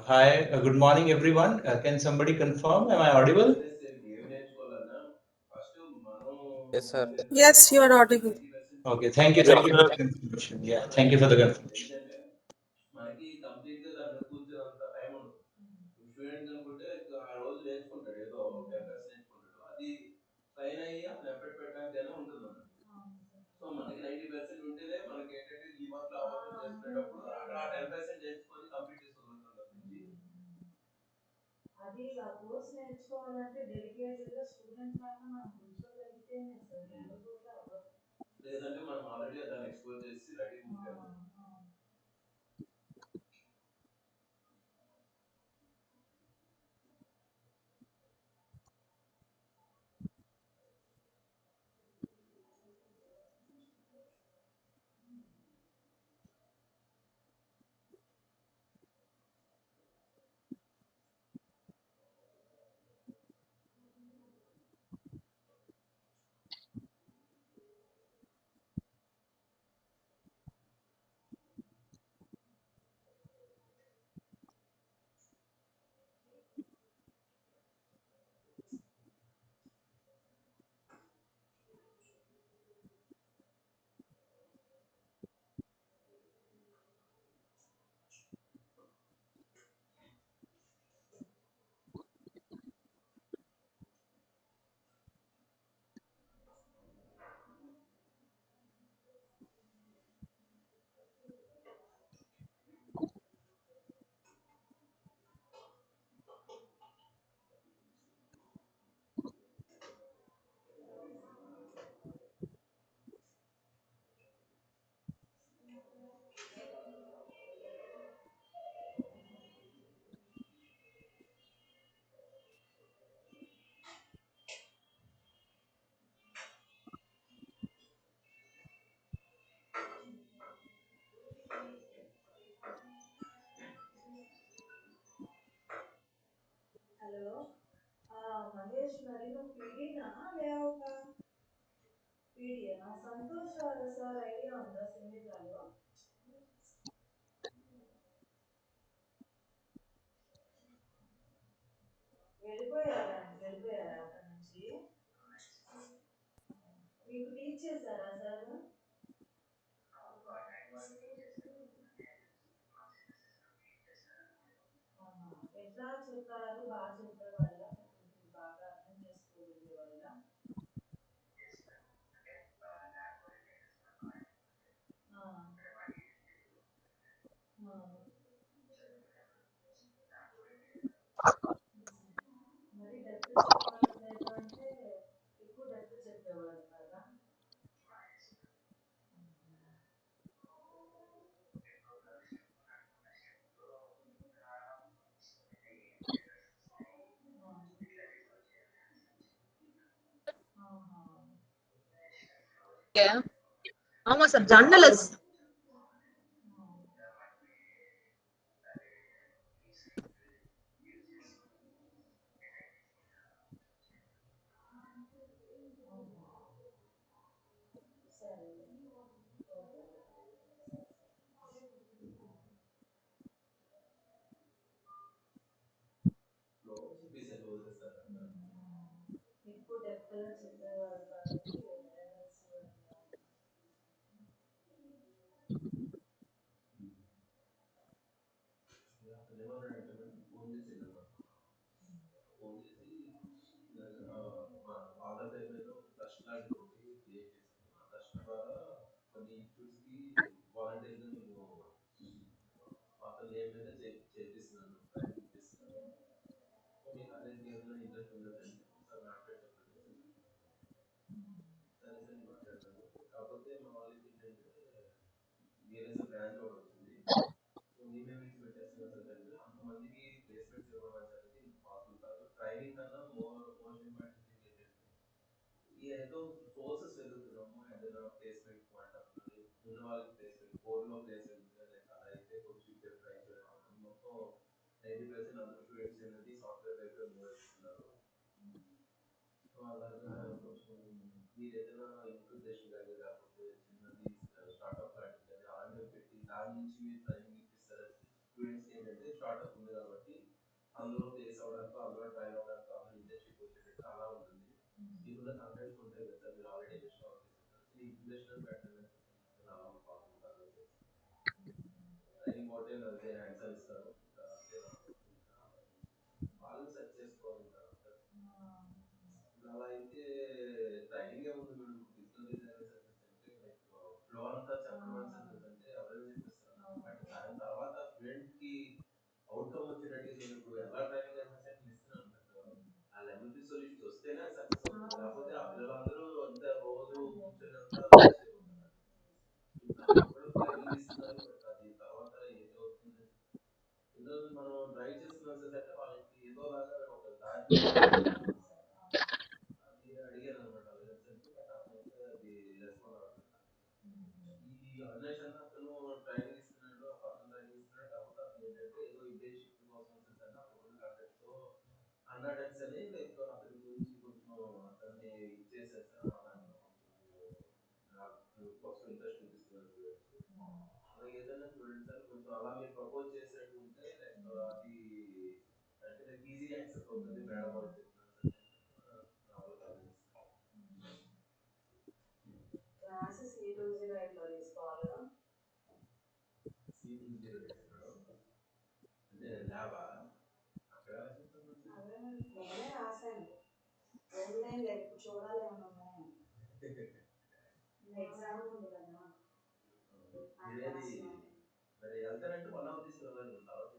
Hi, good morning, everyone. Can somebody confirm? Am I audible? Yes, sir. Yes, you are audible. Okay, thank you. Thank you for the confirmation. Yeah, thank you for the confirmation. మనకి complete గా దాంట్లో కూర్చున్నంత time ఉండదు. Student అనుకుంటే ఆ రోజు నేర్చుకుంటాడు, ఏదో 10% నేర్చుకుంటాడు, అది ట్రైన్ అయ్యి అతను ఎఫెక్ట్ పెట్టడానికైనా ఉంటుంది అన్నట్టు. సో మనకి 90% ఉంటేనే మనకి ఏంటంటే ఈ వర్క్ ఆ వర్క్ చేసుకునేటప్పుడు అక్కడ 10% నేర్చుకొని కంప్లీట్ చేసుకుని వదులుతాం తప్పించి. లేదంటే మనం ఆల్రెడీ దాన్ని ఎక్స్పోజ్ చేసి రెడీగా ఉంటాము. ஆமா சார் ஜன்னலஸ் చెప్పేసి అట్లా వదిలేస్తారు. కొన్ని ఇన్స్టిట్యూట్స్ కి వాలంటీర్ గా నేను అతని నేమ్ మీద చేపిస్తున్నాను, ట్రైనింగ్ ఇప్పిస్తున్నాను. సో మీ కాలేజ్కి ఏదైనా ఇంట్రెస్ట్ ఉన్నదంటే ఒకసారి మాట్లాడి చెప్పండి సార్. సరే సార్ నేను మాట్లాడతాను. కాకపోతే మా వాళ్ళకి ఏంటంటే వేరే సార్ బ్రాంచ్ ఒకటి వచ్చింది. సో మేమేమి ఇచ్చి పెట్టేస్తున్నాం సార్ అంటే అంతమందికి ప్లేస్మెంట్స్ ఇవ్వడం అనేది పాసిబుల్ కాదు. ట్రైనింగ్ కన్నా మోస్ట్ ఇంపార్టెంట్ థింగ్ ఏంటంటే ఏదో సోర్సెస్ వెతుకుతున్నాము, ఏదైనా ప్లేస్మెంట్ పాయింట్ ఆఫ్ వ్యూ ఉన్న వాళ్ళకి ప్లేస్మెంట్ కోర్లో ప్లేస్మెంట్ లైక్ అలా అయితే కొంచెం ఇక్కడ ట్రై చేయడం మొత్తం 90% అందరూ స్టూడెంట్స్ అనేది సాఫ్ట్వేర్ వైపు మూవ్ అవుతున్నారు. సో అలాగా కొంచెం మీరు ఏదైనా ఇంక్యుబేషన్ కానీ లేకపోతే చిన్నది స్టార్ట్అప్ లాంటిది కానీ అలాంటివి పెట్టి దాని నుంచి మీరు ట్రైనింగ్ ఇప్పిస్తారంటే స్టూడెంట్స్కి ఏంటంటే స్టార్ట్అప్ ఉంది కాబట్టి అందులో ప్లేస్ అవ్వడానికి, అందులో ట్రైన్ అవ్వడానికి, అందులో ఇంటర్న్షిప్ వచ్చేటట్టు అలా ఉంటుంది. మీకున్న కంటెంట్స్ ఉంటాయి కదా సార్, మీరు ఆల్రెడీ ఇన్స్టాల్ చేసేస్తారు ఇంప్లిమెంటేషన్ పెట్టండి అలా పాసిబుల్ కాదు. ట్రైనింగ్ ఒకటే అదే హ్యాండ్స్ ఇస్తారు, వాళ్ళు సెర్చ్ చేసుకోవాలి. అలా అయితే ట్రైనింగ్ ఏముంది మేడం, డిజిటల్ డిజైనర్స్ అంటే లైక్ ఫ్లో అంతా చెప్పడం అంటే ఎవరైనా చెప్పిస్తారు. బట్ దాని తర్వాత స్టూడెంట్ కి అవుట్కమ్ వచ్చేటట్టు నేను ఇప్పుడు ఎలా ట్రైనింగ్ అసెస్మెంట్ ఇస్తున్నాను బట్ ఆ లెవెల్ 3 సొల్యూషన్స్ వస్తేనే సక్సెస్ అవుతుంది. లేకపోతే ఆ పిల్లలందరూ అంత రోజు కూర్చొని అంతా వేస్ట్ అయిపోతున్నారు. ప్రతి ఒక్కరు ట్రైనింగ్ ఇస్తున్నారు బట్ అది తర్వాత ఏదో అవుతుంది. పిల్లలు మనం డ్రైవ్ చేస్తున్న అంటే వాళ్ళకి ఏదోలాగా ఒక దారి అది అడిగాను అనమాట. అది రెస్పాండ్ అవుతుంది. ఈ అవినాష్ అన్న అతను ట్రైనింగ్ ఇస్తున్నాడు, ఆ పక్కన ట్రైనింగ్ ఇస్తున్నాడు. కాకపోతే అతను ఏంటంటే ఏదో ఇంటర్న్షిప్ కోసం వచ్చిందంటే అప్పుడు కాంటాక్ట్ తో అన్నాడన్స్ అని లైక్ అతని గురించి కొంచెం అతన్ని ఇచ్చేసారు సార్. దాంట్లో కొంచెం ఫస్ట్ ఇంట్రెస్ట్ చూపిస్తున్నారు స్టూడెంట్స్. అలాగే ఏదైనా చూడండి సార్, కొంచెం అలా మీరు ప్రపోజ్ చేసినట్టు ఉంటే లైక్ అది అంటే లైక్ ఈజీగా యాక్సెప్ట్ అవుతుంది. మేడం వాళ్ళు చెప్తున్నారు సార్ నా వల్ల కాదు. క్లాసెస్ ఏ రోజు ఎట్లా తీసుకోవాలా? అంటే ల్యాబా అక్కడ నేనే రాశాను. రోజులేం లేదు, ఇప్పుడు చూడాలి ఏమన్నా ఉన్నాయని. ఎగ్జామ్ ఉంది కదా మరి వెళ్తానంటే 1 అవర్ తీసుకురావాలి, తర్వాత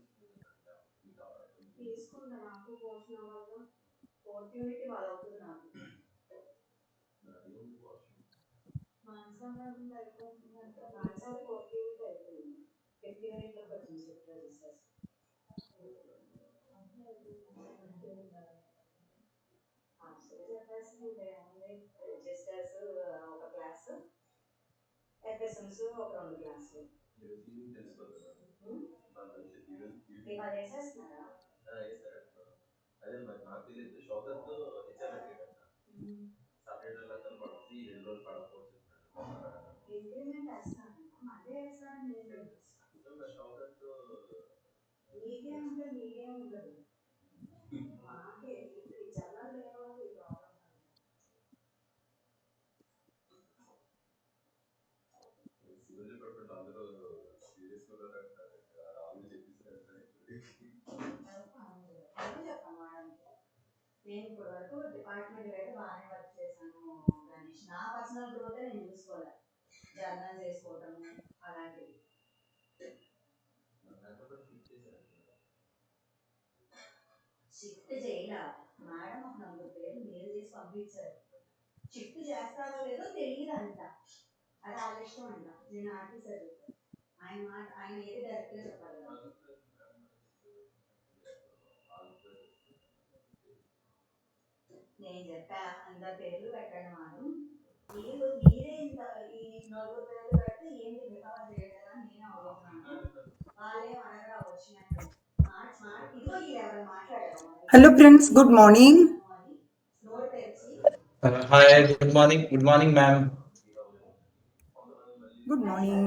తీసుకుంటా. నాకు పోర్షన్ అవ్వాలి, ఫోర్త్ యూనిట్ వాళ్ళు అవుతుంది నాకు. మాన్సార్ అయిపోతుంది అంటే మాన్సార్ ఫోర్త్ యూనిట్ అయిపోయింది. ఫిఫ్త్ యూనిట్ లోకి వచ్చింది షిఫ్ట్ రిజిస్టర్స్. రిజిస్టర్స్ ఒక క్లాస్, ఎఫ్ఎస్ఎంస్ ఒక 2 క్లాసులు. అది వేసేస్తున్నారా? అదే మరి నాకు తెలియదు. షౌకత్ హెచ్ఆర్ఎట్ సాటర్డే కనపడుతుంది, 2 రోజులు పడకపోవచ్చు. ఇంక్రిమెంట్ వేస్తాను మండే వేస్తాను. షౌకత్ మీకేం ఉంటుంది, మీకేం ఉండదు. మాకే జనాలు లేని వాళ్ళకి ఈ ప్రాబ్లం. సివిల్ డిపార్ట్మెంట్ అందరూ సీరియస్ గా ఆల్రెడీ చెప్పిస్తారు. చెప్పాను మేడం, నేను ఇప్పుడు వరకు డిపార్ట్మెంట్ అయితే బాగానే వర్క్ చేశాను గణేష్. నా పర్సనల్ గ్రోత్ నేను చూసుకోవాలి, జర్నల్ చేసుకోవటం అలాంటివి. షిఫ్ట్ చేయలా మేడం, ఒక 4 పేర్లు మెయిల్ చేసి పంపించారు. షిఫ్ట్ చేస్తారో లేదో తెలియదంట, అది వాళ్ళ ఇష్టం అంట. నేను ఆఫీసర్ చెప్పాను, ఆయన మాట ఆయన ఏది డైరెక్ట్గా చెప్పాలి కదా. నేను చెప్పా అందరి పేర్లు పెట్టండి మేడం, మీరే ఇంత ఈ 4 పేర్లు పెడితే ఏంటి మిగతా చేయలేదా అని నేను అడుగుతున్నాను. వాళ్ళేం అడగరా వచ్చినట్టు ఇదిగో వీళ్ళు ఎవరు మాట్లాడారు. Hello friends, good morning. Note తెరిచి Hi, good morning. Good morning, ma'am. Good morning.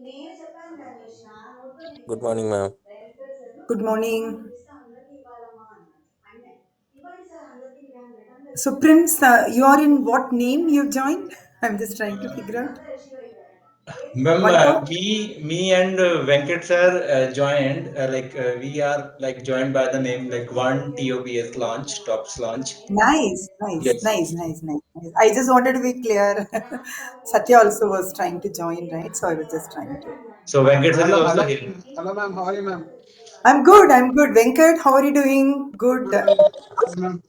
నేను చెప్పాను గణేష్, నా note Good morning, ma'am. Good morning. అందరికి ఇవ్వాలమ్మా అన్నారు. అంటే ఇవ్వండి సార్ అందరికి, return So friends, you are in what name you joined? I'm just trying to figure out. Ma'am, One top? me and Venkat sir joined, we are like joined by the name like one TOPS launch, tops launch. Nice, nice, Yes. nice, nice, nice, nice. I just wanted to be clear. Satya also was trying to join, right? So I was just trying to. So Venkat sir is Hello, also hello, here. hello, ma'am. How are you, ma'am? I'm good, I'm good. Venkat, how are you doing? Good. Good, ma'am. Good, ma'am.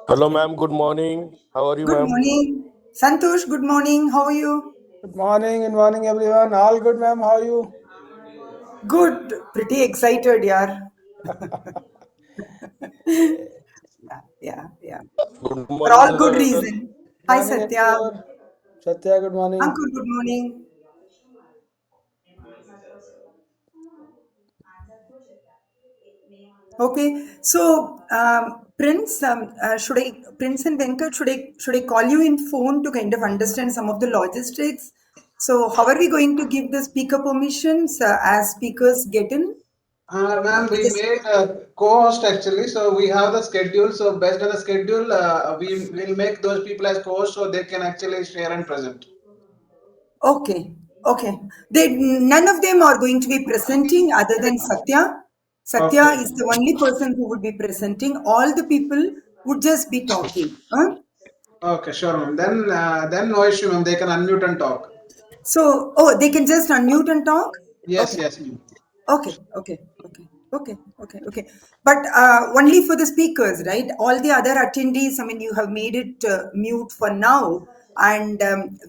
Hello, ma'am. Good morning. How are you, Good ma'am? morning. Santosh, good morning. How are you? Good morning, everyone. All good, ma'am. How are you? Good. Pretty excited, yaar. Yeah, yeah, yeah. Good For morning, all good sir. reason. Hi, Morning, Satya. everyone. Satya, good morning. Ankur, good morning. Okay, so Prince, Prince and Venkat, should I call you in phone to kind of understand some of the logistics? So how are we going to give the speaker permissions as speakers get in? Ma'am, We we just made a co-host actually, so we have the schedule. So based on the schedule, we will make those people as co-hosts so they can actually share and present. okay, okay. They none of them are going to be presenting other than Satya. Satya Okay. is the only person who would be presenting. All the people would just be talking. Huh? Okay, sure, ma'am. Then no issue, ma'am. They can unmute and talk. So, oh, they can just unmute and talk? Yes, Okay. yes, ma'am. Okay, okay, okay, okay, okay, okay. But only for the speakers, right? All the other attendees, I mean, you have made it mute for now, and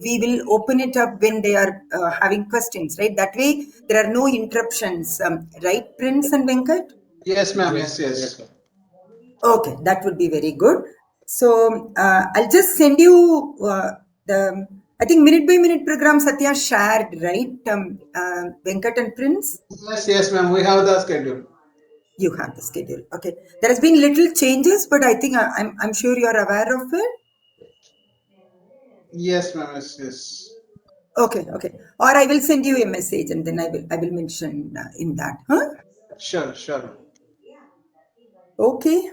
we will open it up when they are having questions, right? That way, there are no interruptions, right, Prince and Venkat? Yes, ma'am. Yes. Yes, yes. Yes, ma'am. Okay, that would be very good. So I'll just send you I think minute by minute program Satya shared, right? Venkat and Prince? Yes, yes, ma'am. We have the schedule. You have the schedule. Okay. There has been little changes, but I think I'm sure you are aware of it. Yes, ma'am. Yes, yes. Okay, okay. Or I will send you a message and then I will mention in that. Huh? Sure, sure. Okay.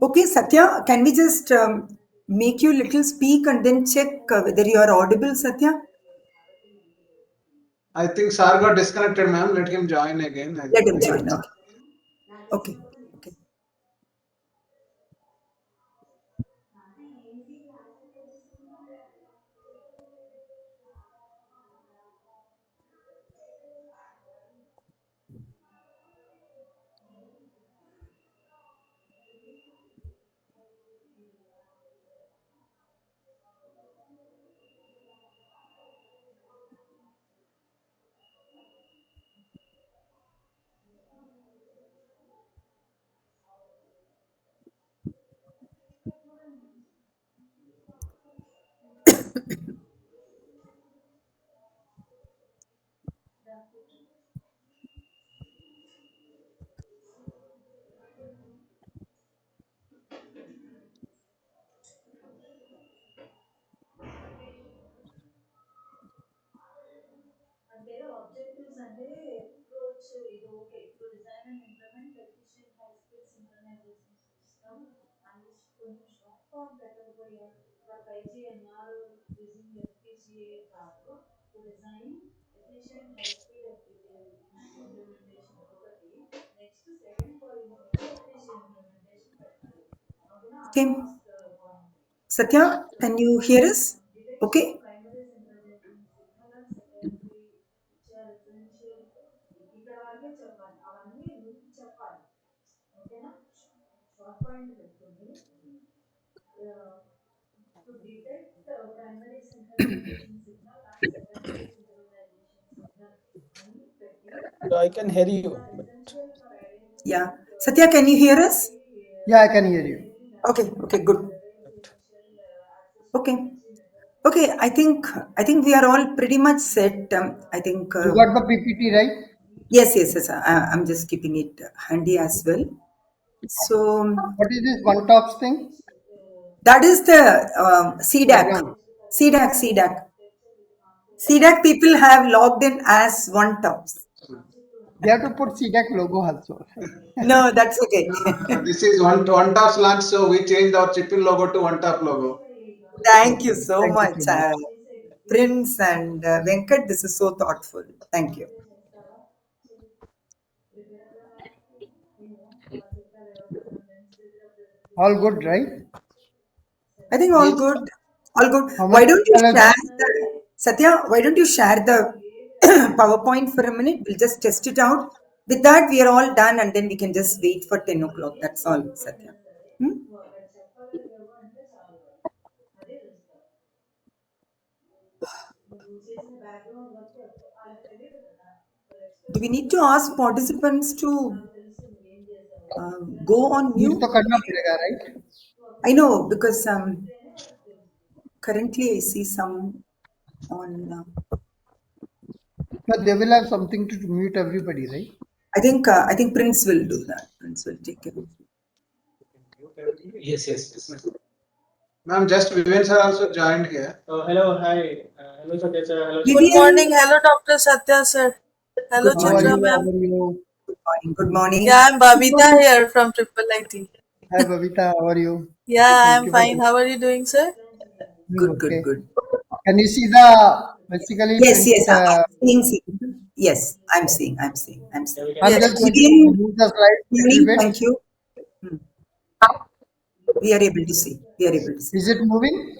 Okay, Satya, can we just make you little speak and then check whether you are audible, Satya? I think Sar got disconnected, ma'am. Let him join again. Let him join. Okay. Okay. Okay. Okay. Satya, can you hear us? Okay. I can hear you, but Yeah. Satya, can you hear us? yeah, I can hear you. Okay. Okay. Good. Okay. Okay. I think we are all pretty much set. I think. You got the PPT, right? Yes. Yes. Yes. I'm just keeping it handy as well. So What is this one tops thing? that is the CDAC. Program. CDAC. CDAC. CDAC people have logged in as one tops. They have to put CDAC logo also. Right? No, that's okay. This is one top launch, so we changed our Chipil logo to one top logo. Thank you so Thank you much. so much. Prince and Venkat. This is so thoughtful. Thank you. All good, right? I think all Yes. good. All good. How Why many don't you people have share joined? the Satya? Why don't you share the PowerPoint for a minute? We'll just test it out. With that, we are all done, and then we can just wait for 10 o'clock. That's all, Satya. Hmm? Do we need to ask participants to go on Meet mute? तो करना पड़ेगा, right? I know because currently I see some on. But they will have something to mute everybody, right? I think Prince will do that. Prince will take care of it. Yes, yes, yes. Ma'am, just Vivian sir also joined here. Hello, hi. Hello, Satya sir. Hello, Good Vivian, morning. Hello, Dr. Satya sir. Hello, good How are Chitra you? morning. How ma'am. are you? Good morning. Good morning. Yeah, I'm Babita here from Triple IT. Hi, Babita. How are you? Yeah, Thank I'm you for fine. How are you doing, sir? doing Good, good, okay. good. Can you see the basically Yes, yes, uh, I'm seeing, Yes, I'm seeing, I'm yeah, seeing. we can I'm see. Yes. just going to Vivian, move the slide a little hearing, bit. thank you. Hmm. We are able to see. We are able to see. Is it moving?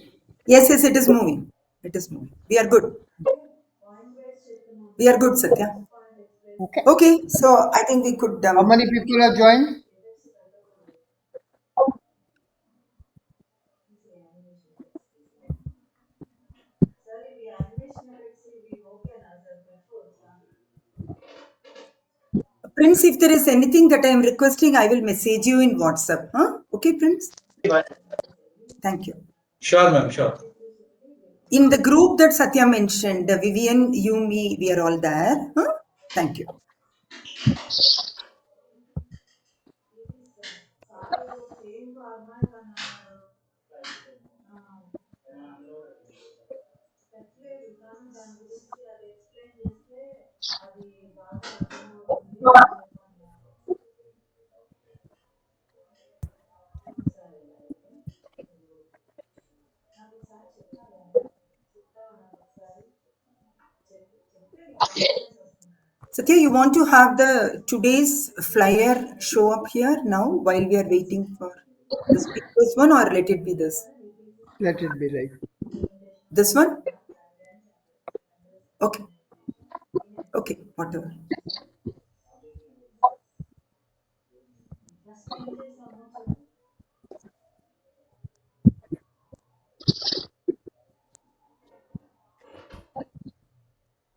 Yes, yes, it is moving. It is moving. We are good. We are good, Satya. Okay. Okay, so I think we could. How many people have joined? Prince, if there is anything that I am requesting, I will message you in WhatsApp. Huh? Okay, Prince? Thank you. Sure, ma'am, sure. In the group that Satya mentioned, Vivian, you, me, we are all there. Huh? Thank you. Satya, you want to have the today's flyer show up here now while we are waiting for the speakers one, or let it be this? Let it be right. This one? Okay. Okay, whatever.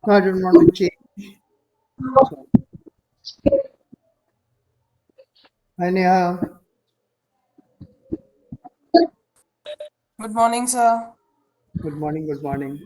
No, I don't want to change. So, hi Neha. Good morning, sir. Good morning. Good morning.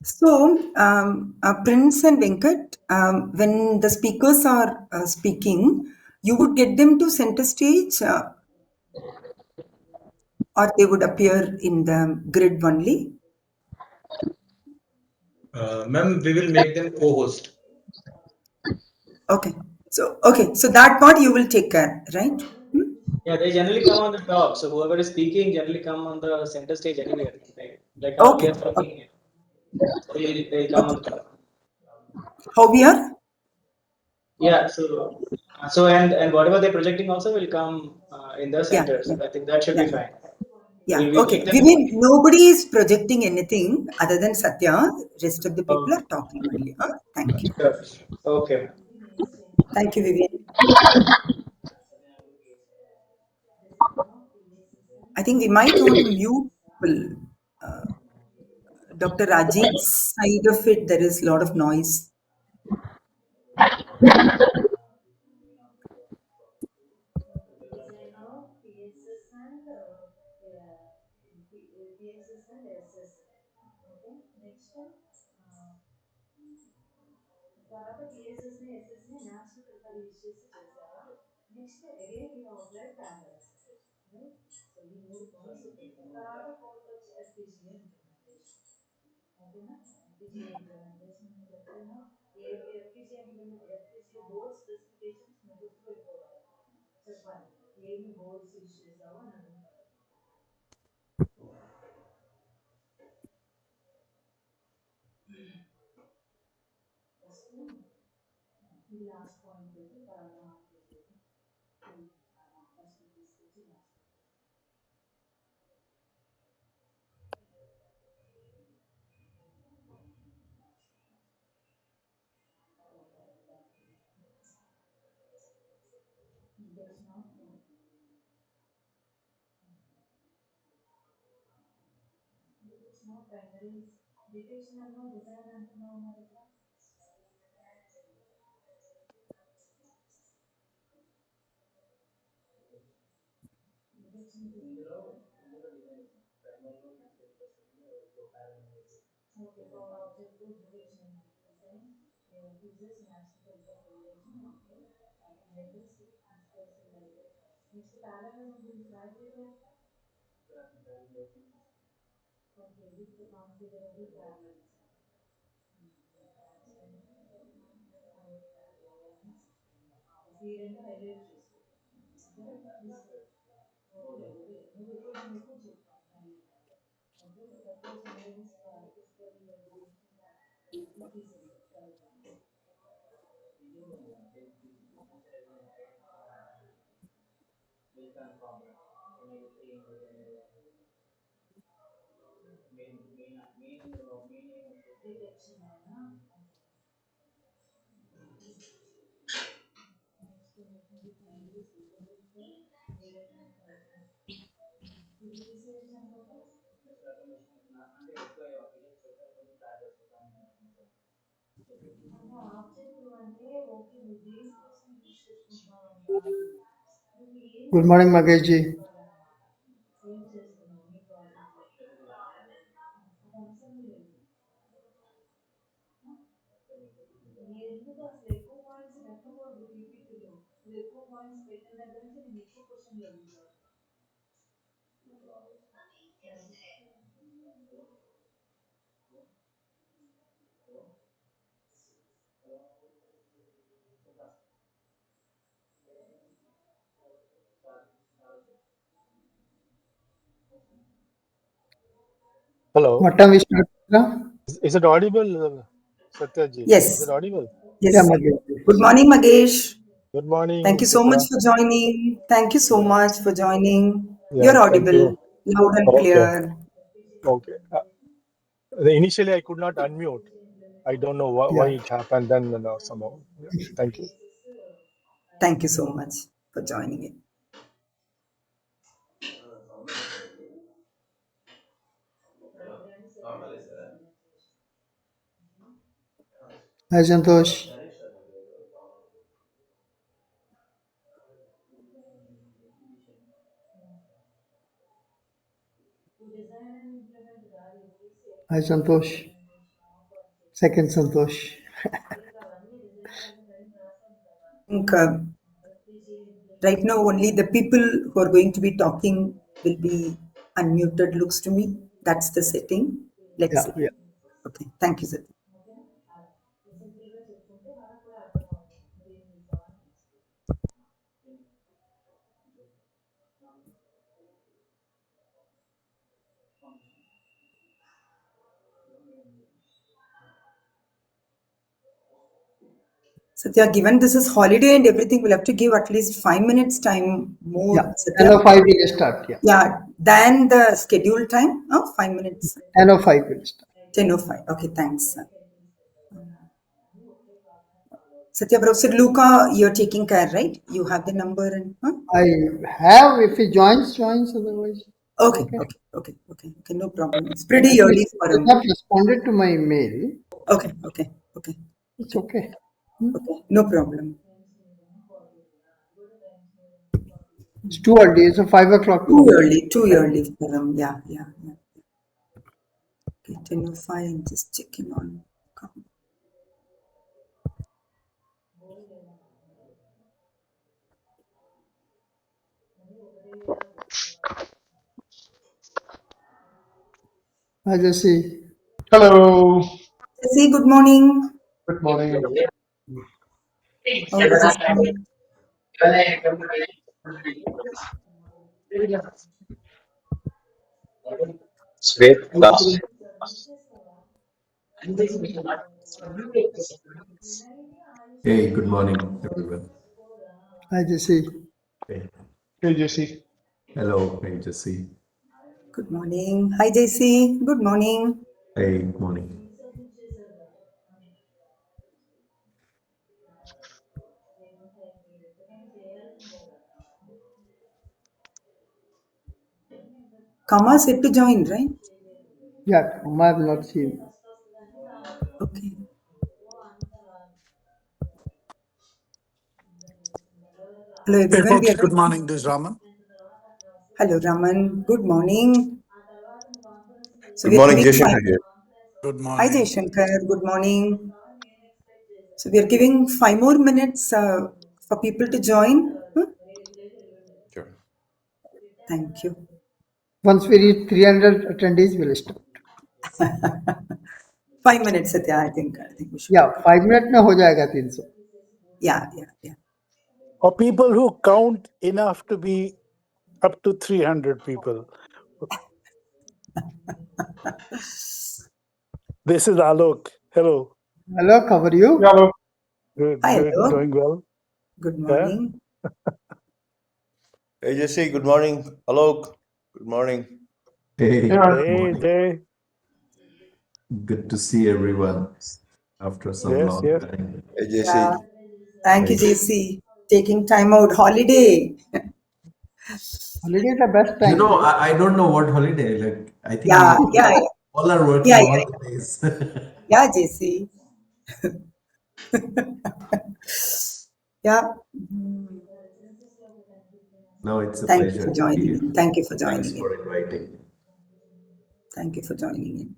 So, Prince and Venkat, when the speakers are speaking, you would get them to center stage, or they would appear in the grid only. Ma'am, we will make them co-host. Okay, so that part you will take care, right? Hmm? Yeah, they generally come on the top. So whoever is speaking generally come on the center stage anywhere. Like how we Okay, are okay, talking here. So they come on okay. the top. How we are? Yeah. So and whatever they're projecting also will come in the Yeah, center. yeah, So I think that should yeah, be fine. yeah. We Okay. keep them. We mean nobody is projecting anything other than Satya. Rest of the people Okay. are talking only. Huh? Thank you. Sure. Okay. Thank you, Vivian. I think we might want to mute people. Dr. Rajit's side of it, there is a lot of noise. Good morning, Magesh ji. Hello. What time we start? Now? Is it audible, Satya ji? Is it Yes, audible? Yeah, yes. Magesh Good ji. morning, Magesh. Good morning, Thank you so much Satya. for joining. Thank you so Yeah. much for joining. Yeah. You're Thank audible, you. loud and Okay. clear. Okay. Initially, I could not unmute. I don't know why Yeah. it happened. Then somehow. Yeah. Thank you. Thank you so much for joining in. Hi, Santosh. Hi, Santosh. Second Santosh. I think right now only the people who are going to be talking will be unmuted, looks to me. That's the setting. Let's Yeah, see. yeah. Okay, thank you, Satya. Satya, given this is holiday and everything, we'll have to give at least 5 minutes time Yeah. more, Satya. 10:05 will start. Yeah. Yeah, than the scheduled time. 5 minutes. 10:05 will start. 10:05. Okay, thanks. Satya Bro said, Luca, you're taking care, right? You have the number and I have, if he joins, joins. Otherwise, it's okay, okay. okay, okay, okay, okay, no problem. It's pretty At early least for he has him. not responded to my mail. Okay, okay, okay, It's okay, okay. okay, no problem. It's too early. It's a 5 o'clock for Too me. early, too early for him. Yeah, yeah, yeah. Okay, 10:05. I'm just checking on. Hi, Jesse. Hello. Jesse, good morning. Good morning. How is this morning? Hey, good morning, everyone. Hi, Jesse. Hey, Hey, Jesse. hello. Hey, Jesse. Good morning. Hi, Jesse. Good morning. Hey, good morning. Kama said to join, right? Yeah, I have not seen. Okay. Hello, Hey everyone. We folks, are. good morning. This is Raman. Hello, Raman. Good morning. So Good we are morning, giving five. Jayshankar here. Good Hi, morning. Shankar. Good morning. So we are giving 5 more minutes for people to join. Sure. Thank you. Once we reach 300 attendees, we'll start. 5 minutes, Satya. I think we should. Yeah, 5 minutes में हो जाएगा 300. Yeah. Or people who count enough to be up to 300 people. This is Alok. Hello. Hello, how are you? Hello. Good, Hi, good. hello. Doing well. Good Yeah. morning. Hey, Jesse, good morning. Alok, good morning. Hey, Yeah. good Hey, morning. Jay. Good to see everyone after some Yes, long yes. time. Hey, Yeah. Jesse. Thank you, Hey, JC. Taking time out. Holiday. Holiday is the best you know, time. I don't know what holiday. Like, I think Yeah, we yeah, all are yeah, working yeah, all the days. yeah, JC. Yeah. No, it's a Thank you pleasure for to be joining here. in. Thank you for Thanks joining in. for inviting. Thank you for joining in.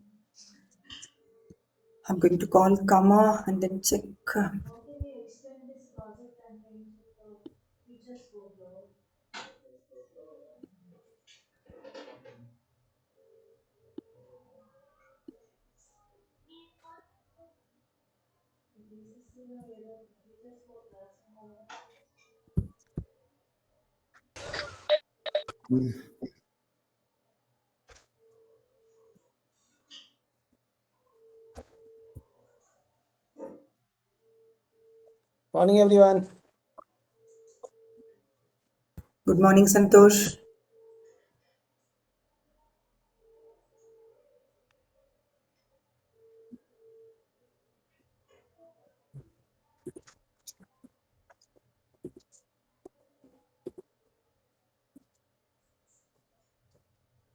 I'm going to call Kama and then check. Morning, everyone. Good morning, Santosh.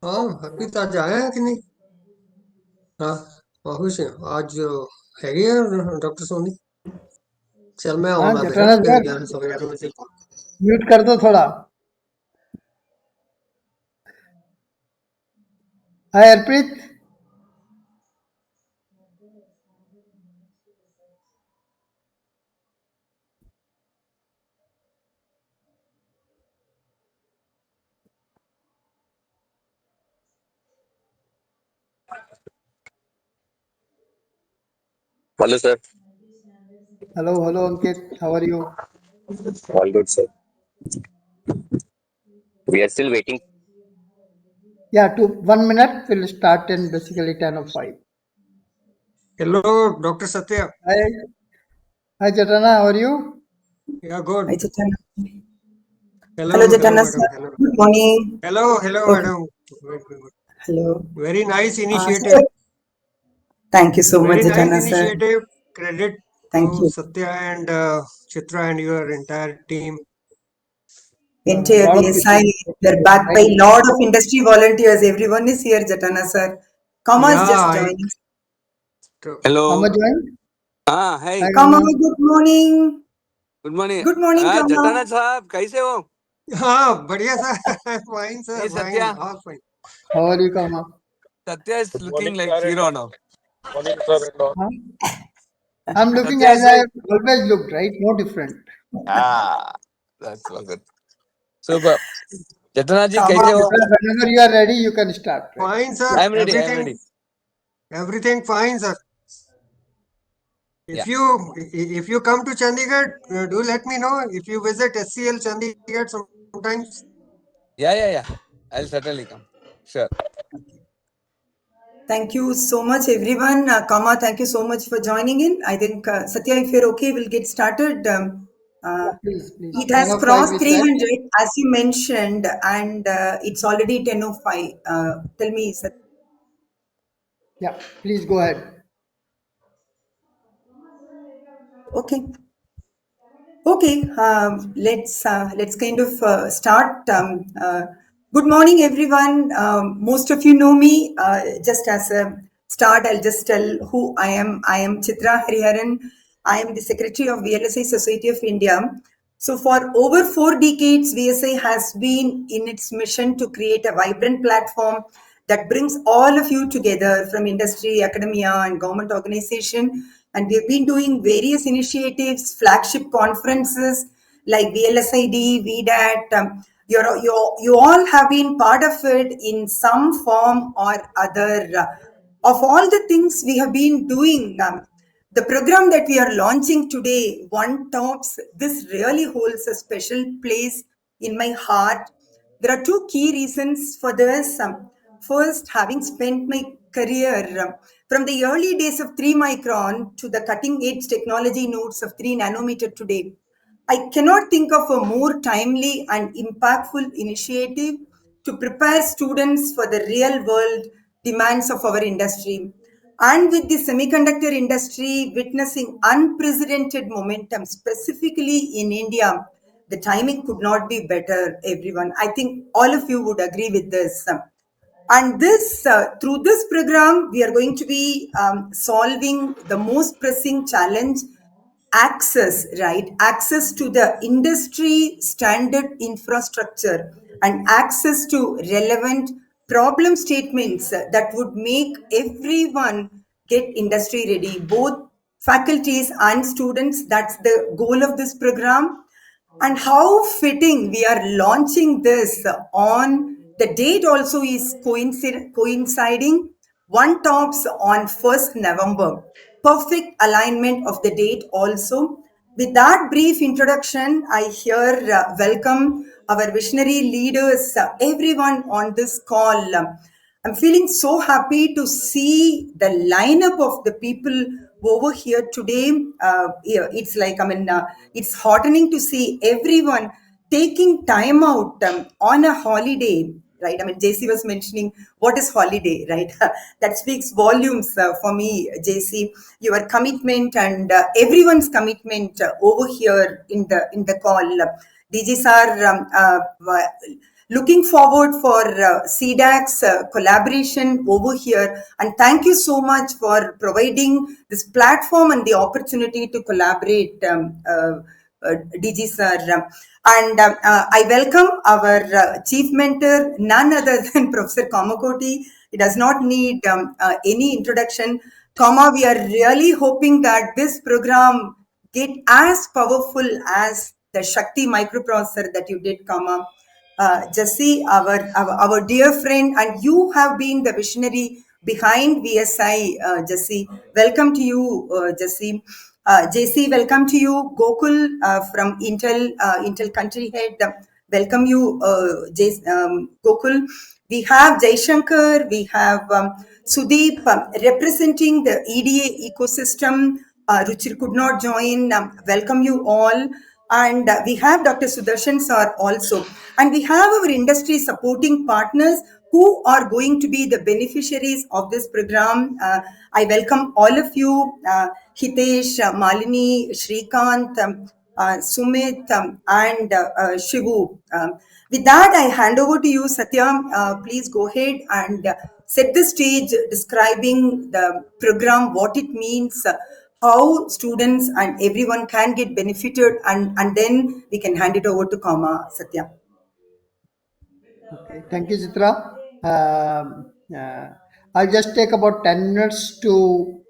हाँ हरप्रीत आज आया है कि नहीं? हाँ office है आज हैगी है डॉक्टर सोनी. चल मैं हाँ, आऊंगा फिर जटाना फिर सर, 11 सवा 11 बजे. म्यूट कर दो थोड़ा. Hi, Harpreet. Hello, sir. Hello, Ankit. How are you? All good, sir. We are still waiting. Yeah, 1 minute. We'll start in basically 10:05. Hello doctor Satya. Hi, Jatana. How are you? या good. Hi, Jatana. Hello Hello, hello Jatana madam. sir. Hello Good morning. Hello Okay. Madam. Hello. Very nice So, initiative. thank you so much, Very nice Jatana sir. initiative. Credit Thank to you. Satya and Chitra and your entire team. A Entire lot of PSI, people. they're backed by a lot of industry volunteers. Everyone is here, Jatana sir. Kama is just Yeah. joining. Kama Hello. joined? Hey. Hi, Kama, Kama. good morning. Good morning. Good morning, Kama. Jatana साहब कैसे हो? हाँ बढ़िया sir. Fine sir. Hey, Fine. Satya. All fine. How are you, Kama? Satya is looking like hero now. Huh? I'm looking Satya as is I like always looked, right? No different. that's all good. Super. Jatana ji Kama. कैसे हो? Whenever you are ready, you can start, right? Fine sir. I'm ready. I'm Everything ready. Everything fine, sir. Yeah. If you come to Chandigarh, do let me know. If you visit SCL Chandigarh sometimes. Yeah. I'll certainly come. Sure. Thank you so much, everyone. Kama, thank you so much for joining in. I think, Satya, if you're okay, we'll get started. Please. It 10 has of 5 crossed is that? 300, as you mentioned, and it's already 10:05. Tell me, Satya. Yeah, please go ahead. Okay. Okay, let's kind of start. Good morning, everyone. Most of you know me. Just as a start, I'll just tell who I am. I am Chitra Hariharan. I am the Secretary of VLSI Society of India. So, for over 4 decades, VSI has been in its mission to create a vibrant platform that brings all of you together from industry, academia, and government organization. And we've been doing various initiatives, flagship conferences like VLSID, VDAT. You all have been part of it in some form or other. Of all the things we have been doing, the program that we are launching today, One Tops, this really holds a special place in my heart. There are two key reasons for this. First, having spent my career from the early days of 3 micron to the cutting edge technology nodes of 3 nanometer today, I cannot think of a more timely and impactful initiative to prepare students for the real world demands of our industry. And with the semiconductor industry witnessing unprecedented momentum, specifically in India, the timing could not be better, everyone. I think all of you would agree with this. And this, through this program, we are going to be solving the most pressing challenge, access, right? Access to the industry standard infrastructure and access to relevant problem statements that would make everyone get industry ready, both faculties and students. That's the goal of this program. And how fitting we are launching this on the date also is coinciding. One tops on 1st November. Perfect alignment of the date also. With that brief introduction, I here welcome our visionary leaders, everyone on this call. I'm feeling so happy to see the lineup of the people over here today. Yeah, it's like, it's heartening to see everyone taking time out on a holiday, right? I mean, JC was mentioning what is holiday, right? That speaks volumes for me, JC. Your commitment and everyone's commitment over here in the call. DJs are looking forward for CDAC's collaboration over here. And thank you so much for providing this platform and the opportunity to collaborate, DG sir. And I welcome our chief mentor, none other than Professor Kamakoti. He does not need any introduction. Kama, we are really hoping that this program get as powerful as the Shakti microprocessor that you did, Kama. Jesse, our dear friend, and you have been the visionary behind VSI, Jesse. Welcome to you, Jesse. JC, welcome to you. Gokul from Intel Country Head, welcome you, Gokul. We have Jaishankar, we have Sudeep representing the EDA ecosystem. Ruchir could not join. Welcome you all. And we have Dr. Sudarshan sir also. And we have our industry supporting partners who are going to be the beneficiaries of this program. I welcome all of you, Hitesh, Malini, Shrikant, Sumit, and Shivu. With that, I hand over to you, Satya. Please go ahead and set the stage describing the program, what it means, how students and everyone can get benefited, and then we can hand it over to Kama, Satya. Okay, thank you, Chitra. I'll just take about 10 minutes to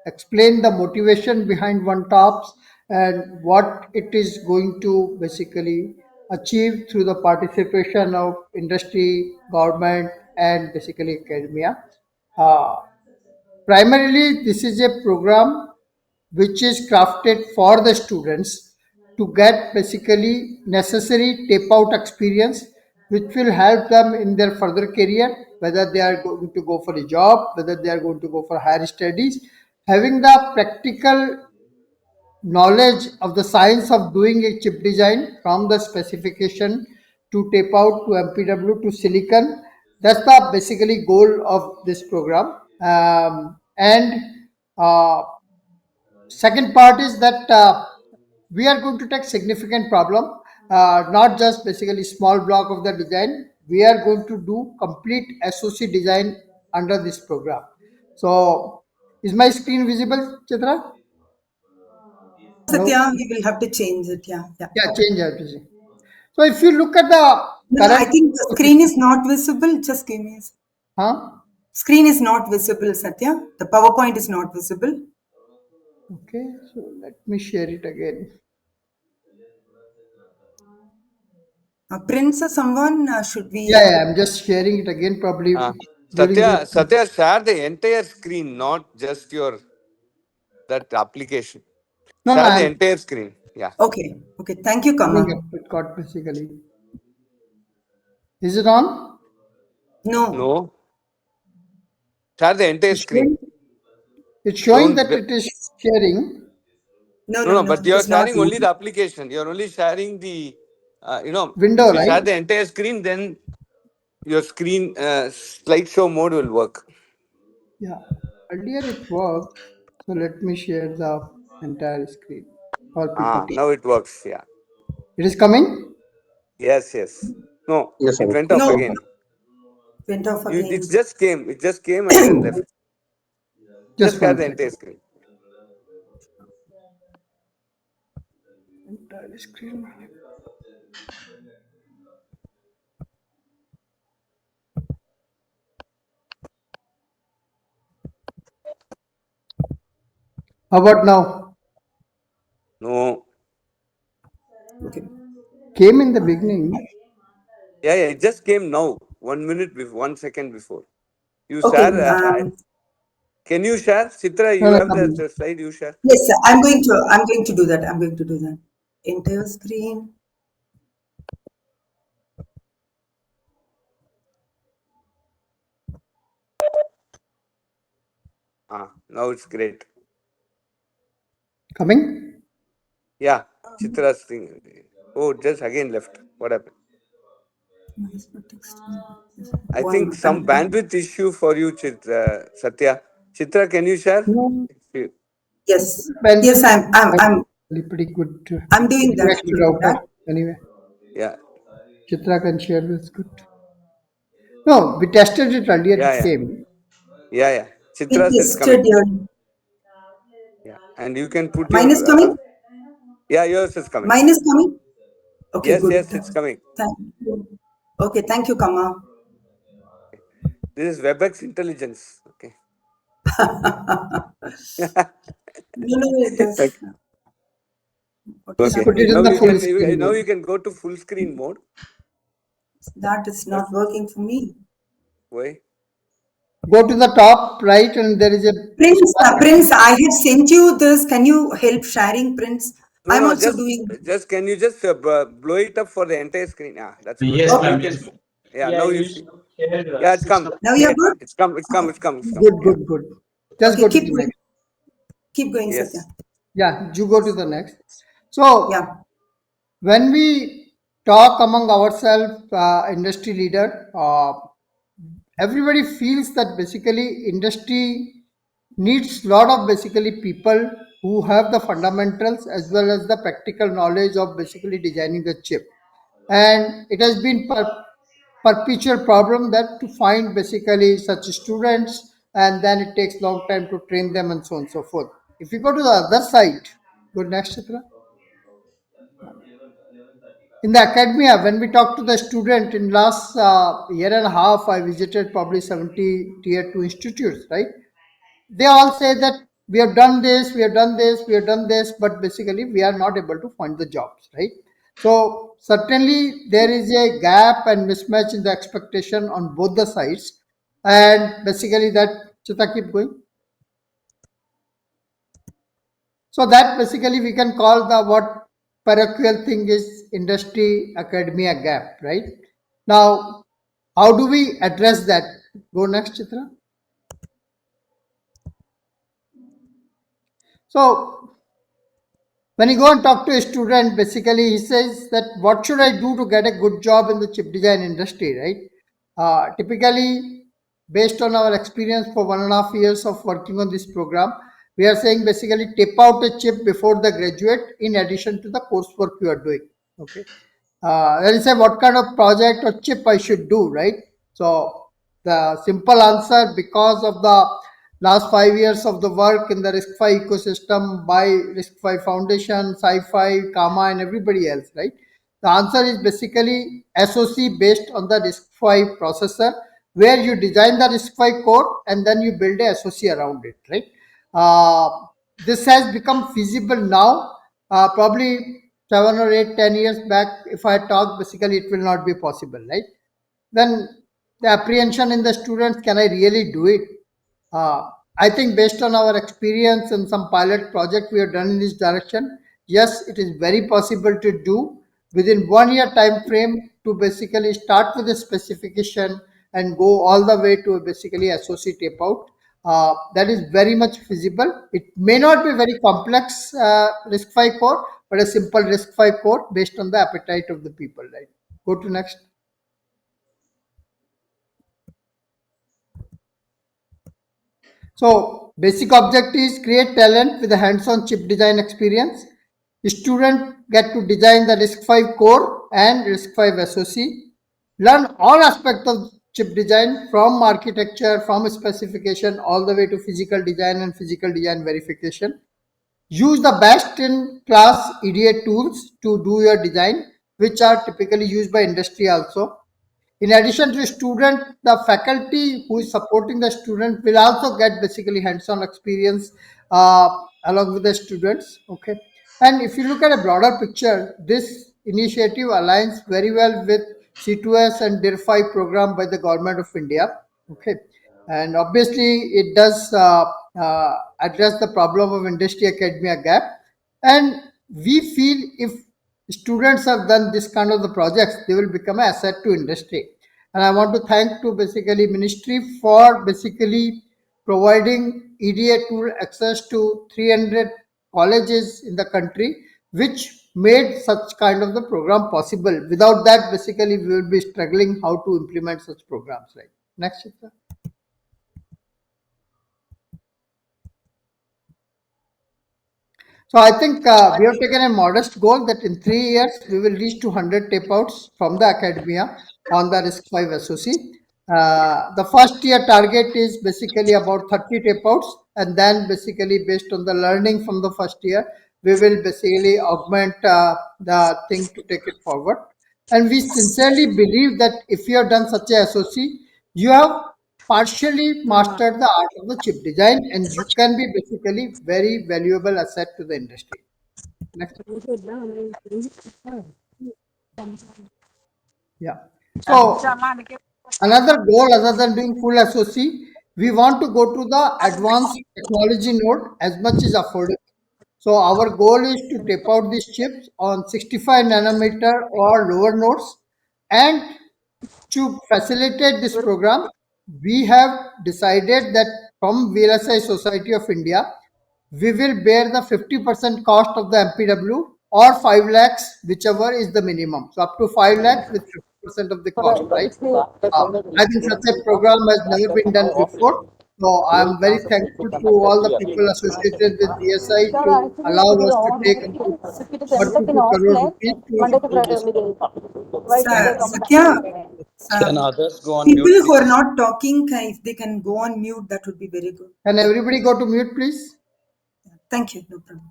explain the motivation behind One Tops and what it is going to basically achieve through the participation of industry, government, and basically academia. Uh, primarily this is a program which is crafted for the students to get basically necessary tape out experience which will help them in their further career, whether they are going to go for a job, whether they are going to go for higher studies. Having the practical knowledge of the science of doing a chip design from the specification to tape out to MPW to silicon. That's the basically goal of this program. And second part is that we are going to take significant problem, not just basically small block of the design. We are going to do complete SOC design under this program. So, is my screen visible, Chitra? Satya, No. we will have to change it. Yeah, yeah. Yeah, change everything. So if you look at the No, I current, think the screen is not visible. Just give me a second. huh? Screen is not visible, Satya. The PowerPoint is not visible. Okay, so let me share it again. Prince or someone, should we? Yeah, I'm just sharing it again, probably during this. Satya, share the entire screen, not just your that application. No, Share the I'm entire screen. Yeah. Okay, okay. Thank you, opening Kama. up. It got basically. Is it on? No, No. Share the entire It's screen. showing, it's showing Don't. that it is sharing no, No, no, no. no. But It you're is not. sharing only the application. You're only sharing the. window, If you right? share the entire screen, then your screen slideshow mode will work. Yeah. Earlier it worked. So let me share the entire screen for PPT. Now it works. Yeah. It is coming? Yes, yes. No, Yes, sir. it went off No, again. went off It again. just came. It just came and then left. Just Just share one the entire second. screen. Entire screen. How about now? No. Okay. Came in the beginning. Yeah, yeah. It just came now. 1 minute before, 1 second before. You Okay. share. Can you share? Chitra, No, you no, have come. the slide. You share. Yes, sir. I'm going to do that. I'm going to do that. Entire screen. Now it's great. Coming? Yeah. Chitra's thing. Oh, just again left. What happened? I think some bandwidth issue for you, Satya. Chitra, can you share? No. Yes. Yes, Bandwidth I'm pretty good. I'm doing that. I'm Next doing router. that. Anyway, Yeah. Chitra can share this good. No, we tested it earlier. Yeah, It yeah. came. Yeah, yeah. We Chitra's is tested coming. your. Yeah. And you can put Mine your. is coming. Yeah, yours is coming. Mine is coming. Okay, Yes, good. yes, it's coming. Thank you. Okay, thank you, Kama. This is WebEx intelligence. Okay. No, no, it is. Okay. What is Just Okay. put it happening? in Now the you full can screen now mode. you can go to full screen mode. That is not That's working for me. why. Go to the top right, and there is a Prince, I have sent you this. Can you help sharing, Prince? No, I'm no, also doing. just can you just blow it up for the entire screen? Yeah, that's good. Yes, Now you ma'am. can. Yes, ma'am. Yeah, Yeah, now you you see. should share Yeah, it's come. system. Now you're good. It's come. It's come. It's come. It's come. good, Yeah. good, good. Just Okay, go to the next. keep going, Satya. Yes. Yeah, you go to the next. So Yeah. when we talk among ourselves, industry leader, everybody feels that basically industry needs lot of basically people who have the fundamentals as well as the practical knowledge of basically designing the chip. And it has been perpetual problem that to find basically such students, and then it takes long time to train them and so on and so forth. If you go to the other side, go next, Chitra. In the academia, when we talk to the student in last year and a half, I visited probably 70 tier 2 institutes, right? They all say that we have done this, we have done this, we have done this, but basically we are not able to find the jobs, right? So certainly there is a gap and mismatch in the expectation on both the sides, and basically that. Chita, keep going. So that basically we can call the what parochial thing is industry academia gap, right? Now, how do we address that? Go next, Chitra. So when you go and talk to a student, basically he says that what should I do to get a good job in the chip design industry, right? Typically, based on our experience for 1.5 years of working on this program, we are saying basically tape out a chip before the graduate in addition to the coursework you are doing. Okay. Then you say what kind of project or chip I should do, right? So the simple answer, because of the last 5 years of the work in the RISC-V ecosystem by RISC-V Foundation, Sci-Fi, Kama, and everybody else, right? The answer is basically SoC based on the RISC-V processor, where you design the RISC-V core and then you build a SoC around it, right? This has become feasible now. Probably 7 or 8, 10 years back, if I talk, basically it will not be possible, right? Then the apprehension in the students, can I really do it? I think based on our experience and some pilot project we have done in this direction, yes, it is very possible to do within 1 year time frame to basically start with a specification and go all the way to basically associate tape out. That is very much feasible. It may not be very complex RISC-V core, but a simple RISC-V core based on the appetite of the people, right? Go to next. So basic object is create talent with a hands-on chip design experience. Student get to design the RISC-V core and RISC-V SoC. Learn all aspects of chip design from architecture, from specification, all the way to physical design and physical design verification. Use the best in class EDA tools to do your design, which are typically used by industry also. In addition to student, the faculty who is supporting the student will also get basically hands-on experience along with the students. Okay, and if you look at a broader picture, this initiative aligns very well with C2S and DIR5 program by the government of India. Okay, and obviously it does address the problem of industry academia gap, and we feel if students have done this kind of the projects, they will become an asset to industry. And I want to thank to basically ministry for basically providing EDA tool access to 300 colleges in the country, which made such kind of the program possible. Without that, basically we will be struggling how to implement such programs. Right. Next, Chitra. So I think we have taken a modest goal that in 3 years we will reach to 100 tape outs from the academia on the RISC-V SoC. The first year target is basically about 30 tape outs, and then basically based on the learning from the first year, we will basically augment the thing to take it forward. And we sincerely believe that if you have done such a SoC, you have partially mastered the art of the chip design, and you can be basically very valuable asset to the industry. Next. Yeah. So another goal other than doing full SoC, we want to go to the advanced technology node as much as affordable. So our goal is to tape out these chips on 65 nanometer or lower nodes, and to facilitate this program, we have decided that from VLSI Society of India, we will bear the 50% cost of the MPW or 5 lakhs, whichever is the minimum. So up to 5 lakhs with 50% of the cost, right? I think such a program has never been done before. So I am very thankful to all the people associated with VSI to allow us to take up to 42 crore rupees to support this. Satya, Can others go on people mute, who are please? not talking, if they can go on mute, that would be very good. Can everybody go to mute, please? Thank you. No problem.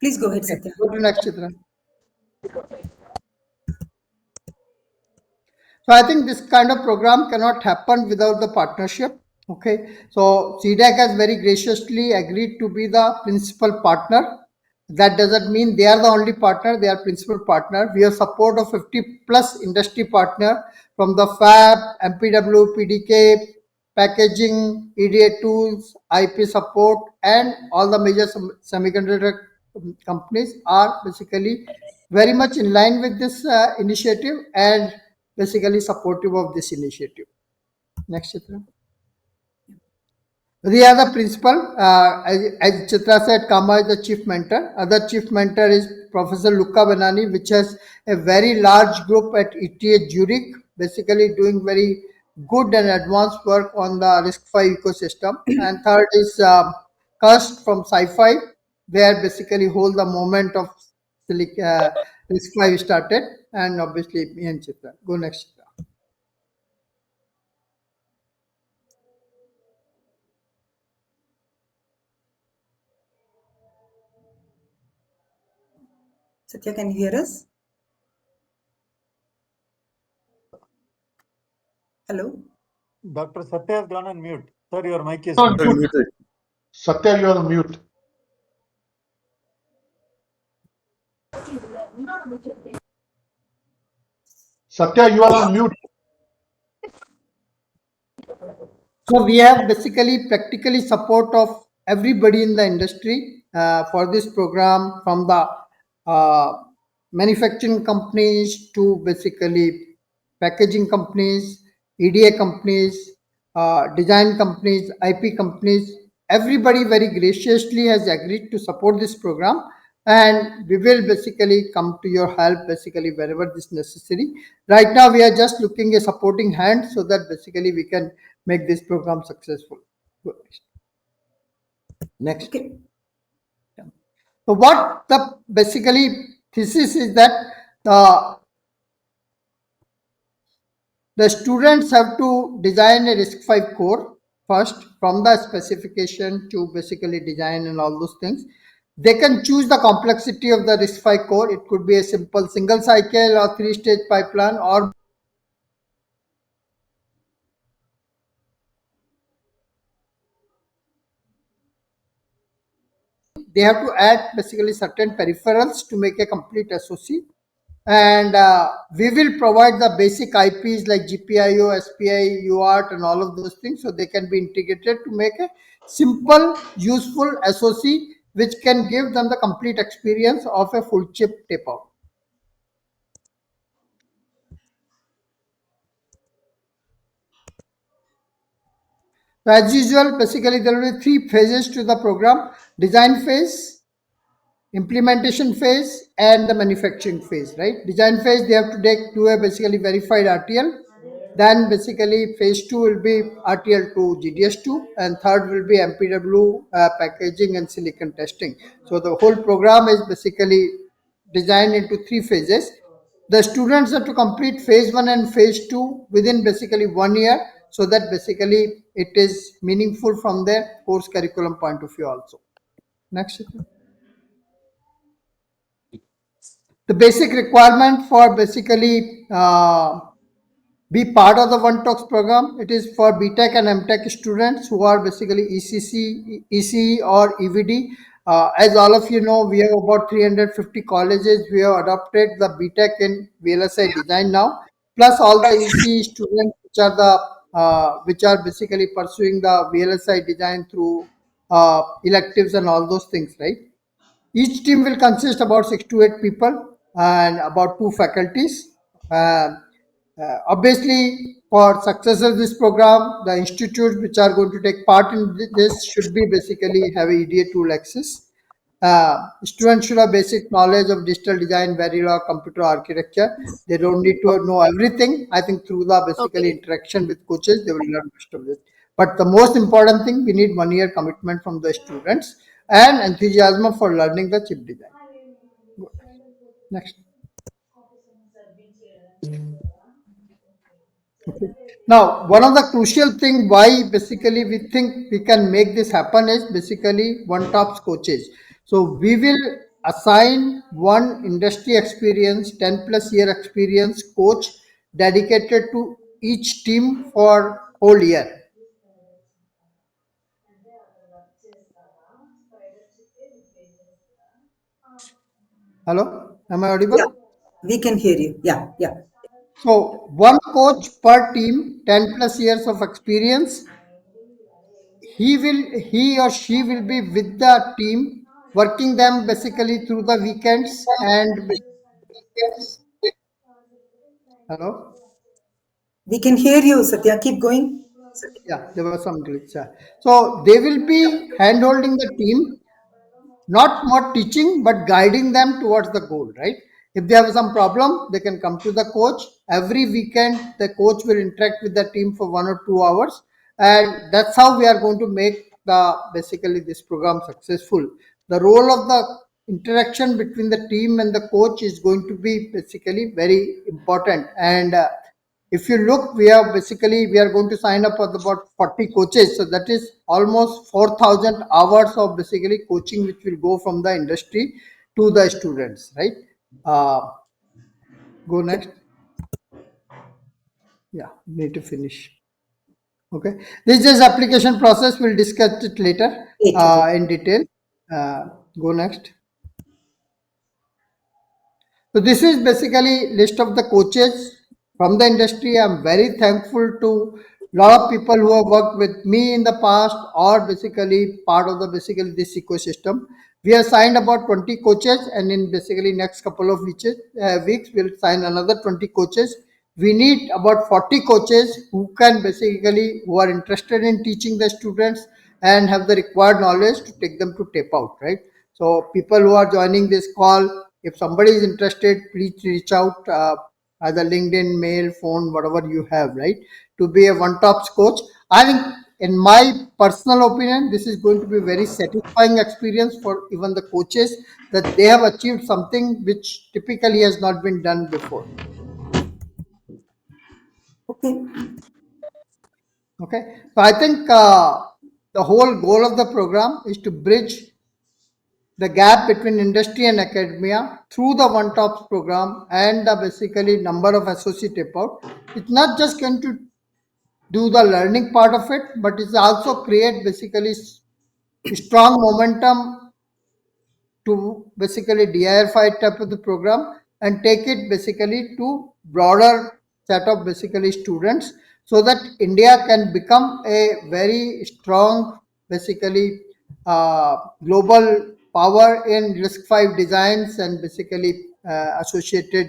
Please go ahead, Okay, Satya. go to next, Chitra. So I think this kind of program cannot happen without the partnership. Okay, so CDAC has very graciously agreed to be the principal partner. That doesn't mean they are the only partner, they are principal partner. We have support of 50 plus industry partner from the fab, MPW, PDK, packaging, EDA tools, IP support, and all the major semiconductor companies are basically very much in line with this initiative and basically supportive of this initiative. Next, Chitra. We are the principal. As Chitra said, Kama is the chief mentor. Other chief mentor is Professor Luca Banani, which has a very large group at ETH Zurich, basically doing very good and advanced work on the RISC-V ecosystem. And third is Kast from Sci-Fi, where basically hold the moment of RISC-V started. And obviously me and Chitra. Go next, Chitra. Satya, can you hear us? Hello? Dr. Satya has gone on mute. Sir, your mic is On muted. mute. Satya, you are on mute. Satya, you are on mute. So we have basically practically support of everybody in the industry for this program, from the uh, manufacturing companies to basically packaging companies, EDA companies, design companies, IP companies. Everybody very graciously has agreed to support this program, and we will basically come to your help basically wherever this necessary. Right now we are just looking a supporting hand so that basically we can make this program successful. Next. Okay. So what the basically thesis is that the students have to design a RISC-V core first, from the specification to basically design and all those things. They can choose the complexity of the RISC-V core. It could be a simple single cycle or 3-stage pipeline, or they have to add basically certain peripherals to make a complete SoC. And we will provide the basic IPs like GPIO, SPI, UART, and all of those things, so they can be integrated to make a simple, useful SoC, which can give them the complete experience of a full chip tape-out. So as usual, basically there will be 3 phases to the program: design phase, implementation phase, and the manufacturing phase. Right? Design phase, they have to do a basically verified RTL. Then basically phase 2 will be RTL to GDS2, and third will be MPW packaging and silicon testing. So the whole program is basically designed into 3 phases. The students have to complete phase 1 and phase 2 within basically 1 year, so that basically it is meaningful from their course curriculum point of view also. Next. The basic requirement for basically be part of the One Talks program. It is for BTech and MTech students who are basically ECC, ECE, or EVD. As all of you know, we have about 350 colleges. We have adopted the BTech in VLSI design now, plus all the ECE students which are basically pursuing the VLSI design through electives and all those things, right? Each team will consist about 6 to 8 people and about 2 faculties. Uh, Obviously, for success of this program, the institutes which are going to take part in this should be basically have EDA tool access. Students should have basic knowledge of digital design, Verilog, computer architecture. They don't need to know everything. I think through the basically interaction with coaches, they will learn most of it. But the most important thing, we need 1 year commitment from the students and enthusiasm for learning the chip design. Next. Okay. Now, one of the crucial thing why basically we think we can make this happen is basically One Top's coaches. So we will assign one industry experience, 10 plus year experience coach dedicated to each team for whole year. Hello, am I audible? Yeah, we can hear you. Yeah, yeah. So one coach per team, 10 plus years of experience. He or she will be with the team working them basically through the weekends and hello. We can hear you, Satya. Keep going. Yeah, there was some glitch. Yeah. So they will be hand holding the team, not more teaching but guiding them towards the goal, right? If they have some problem, they can come to the coach. Every weekend the coach will interact with the team for 1 or 2 hours, and that's how we are going to make the basically this program successful. The role of the interaction between the team and the coach is going to be basically very important. And if you look, we are going to sign up for about 40 coaches, so that is almost 4,000 hours of basically coaching which will go from the industry to the students, right? uh, Go next. Yeah, need to finish. Okay, this is application process, we'll discuss it later in detail. uh, Go next. So this is basically list of the coaches from the industry. I'm very thankful to a lot of people who have worked with me in the past or basically part of the basically this ecosystem. We have signed about 20 coaches, and in basically next couple of weeks we'll sign another 20 coaches. We need about 40 coaches who can basically who are interested in teaching the students and have the required knowledge to take them to tape out, right? So people who are joining this call, if somebody is interested, please reach out, either LinkedIn, mail, phone, whatever you have, right, to be a one tops coach. I think, in my personal opinion, this is going to be a very satisfying experience for even the coaches, that they have achieved something which typically has not been done before. Okay. Okay, so I think the whole goal of the program is to bridge the gap between industry and academia through the one tops program and the basically number of associate tapeout. It's not just going to do the learning part of it, but it's also create basically strong momentum to basically DIR5 type of the program and take it basically to broader set of basically students, so that India can become a very strong basically global power in risk 5 designs and basically associated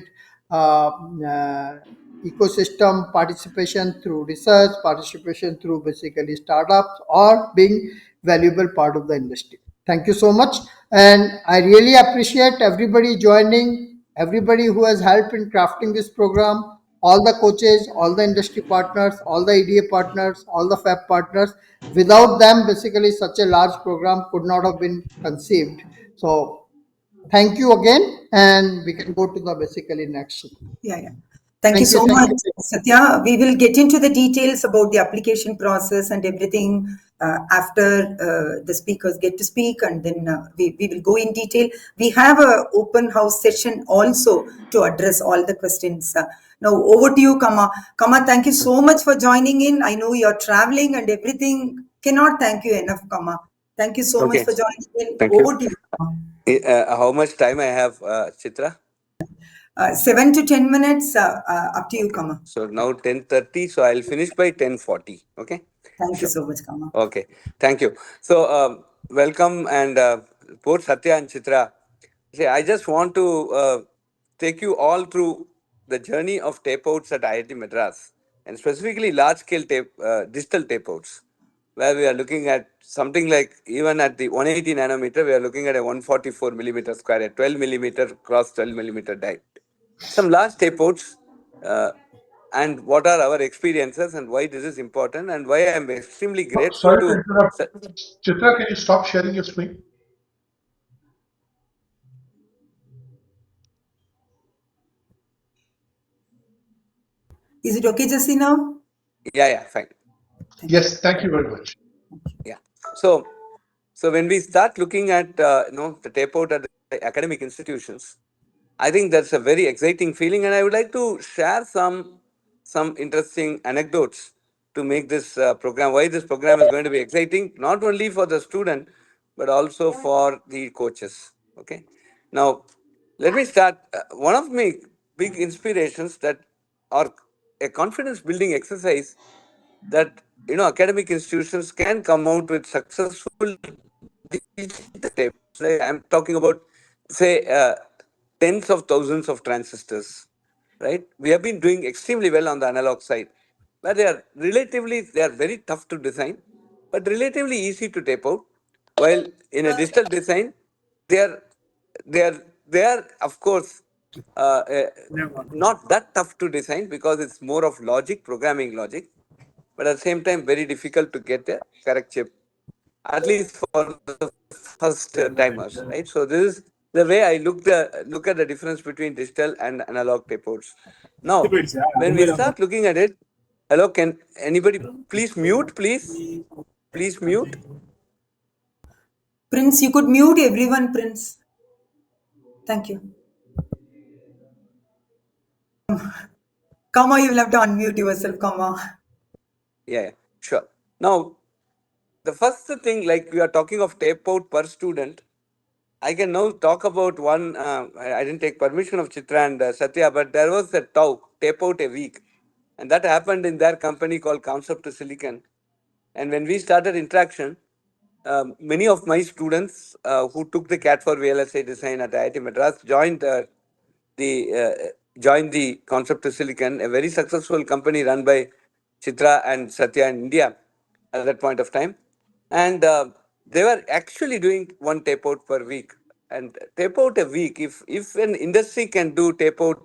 uh, uh, ecosystem participation through research, participation through basically startups, or being valuable part of the industry. Thank you so much. And I really appreciate everybody joining, everybody who has helped in crafting this program, all the coaches, all the industry partners, all the EDA partners, all the FAB partners. Without them, basically, such a large program could not have been conceived. So, thank you again, and we can go to the basically next. Yeah. Thank you so much, Satya. We will get into the details about the application process and everything after the speakers get to speak, and then we will go in detail. We have a open house session also to address all the questions. Now, over to you, Kama. Kama, thank you so much for joining in. I know you're traveling and everything. Cannot thank you enough, Kama. Thank you so much Okay. for joining in. Thank Over you. to you, Kama. How much time I have, Chitra? 7 to 10 minutes. Up to you, Kama. So now 10:30. So I'll finish by 10:40. Okay. Thank you Sure. so much, Kama. Okay. Thank you. So welcome, and both Satya and Chitra. See, I just want to take you all through the journey of tapeouts at IIT Madras, and specifically large-scale digital tapeouts, where we are looking at something like, even at the 180 nanometer, we are looking at a 144 millimeter square, a 12 millimeter cross 12 millimeter die. Some large tapeouts, uh, and what are our experiences and why this is important, and why I am extremely grateful Sorry to to. interrupt. Chitra, can you stop sharing your screen? Is it okay, Jesse, now? Yeah, fine. Yes, thank you very much. Yeah. So when we start looking at the tapeout at the academic institutions, I think that's a very exciting feeling, and I would like to share some interesting anecdotes to make this program, why this program is going to be exciting, not only for the student but also for the coaches. Okay. Now, let me start. One of my big inspirations that are a confidence building exercise that academic institutions can come out with successful digital tapes, right? I'm talking about, say, tens of thousands of transistors, right? We have been doing extremely well on the analog side, but they are very tough to design, but relatively easy to tape out. While in a digital design, they are they are of course uh, uh, not that tough to design because it's more of logic, programming logic, but at the same time very difficult to get a correct chip, at least for the first timers, right? So this is the way I look at the difference between digital and analog tape outs. Now, when we start looking at it, hello, can anybody please mute, please mute. Prince, you could mute everyone, Prince. Thank you. Kama, you will have to unmute yourself, Kama. Yeah, sure. Now, the first thing, like we are talking of tape out per student, I can now talk about one. I didn't take permission of Chitra and Satya, but there was a talk, tape out a week. And that happened in their company called Concept to Silicon. And when we started interaction, many of my students who took the CAT for VLSI design at IIT Madras the joined the Concept to Silicon, a very successful company run by Chitra and Satya in India at that point of time. And they were actually doing one tape out per week. And tape out a week, if an industry can do tape out